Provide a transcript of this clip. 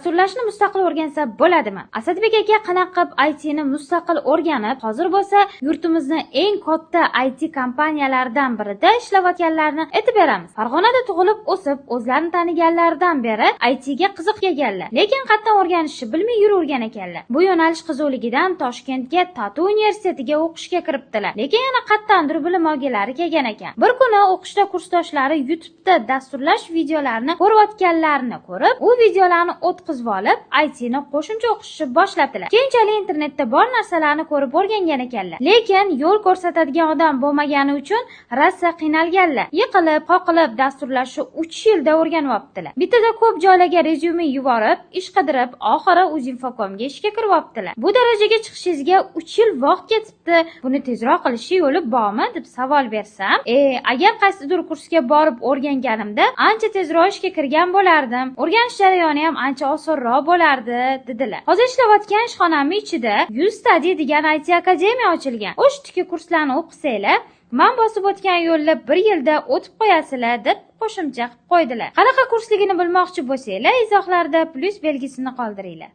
dasturlashni mustaqil o'rgansa bo'ladimi? Asadbek aka qanaqa qilib IT ni mustaqil o'rganib, hozir bo'lsa yurtimizning eng katta IT kompaniyalaridan birida ishlayotganlarni aytib beramiz. Farg'onada tug'ilib, o'sib, o'zlarini taniganlaridan beri IT ga qiziq kelganlar, lekin qatdan o'rganishni bilmay yuravergan ekanlar. Bu yo'nalish qiziqligidan Toshkentga Tatu universitetiga o'qishga kiribdilar, lekin yana qattandir bilim olganlari kelgan ekan. Bir kuni o'qishda kursdoshlari YouTube'da dasturlash videolarini ko'rayotganlarini ko'rib, u videolarni o'tkazib olib, IT ni qo'shimcha o'qishni boshladilar. Keyinchalik internetda bor narsalarni ko'rib o'rgangan ekanlar, lekin yo'l ko'rsatadigan odam bo'lmagani uchun rosa qiynalganlar. Yiqilib, qoqilib dasturlashni 3 yilda o'rganib olibdilar. Bittada ko'p joylarga rezyume yuborib, ish qidirib, oxiri Uzinfocomga ishga kirib olibdilar. Bu darajaga chiqishingizga 3 yil vaqt ketibdi. Buni tezroq qilishi yo'li bormi deb savol bersam, agar qaysidir kursga borib o'rganganimda ancha tezroq ishga kirgan bo'lardim. O'rganish jarayoni ham ancha osonroq bo'lardi, dedilar. Hozir ishlayotgan ishxonamning ichida YouStudy degan IT akademiya ochilgan. O'shdagi kurslarni o'qisanglar, men bosib o'tgan yo'lni 1 yilda o'tib qo'yasizlar deb qo'shimcha qilib qo'ydilar. Qanaqa kursligini bilmoqchi bo'lsanglar, izohlarda plus belgisini qoldiringlar.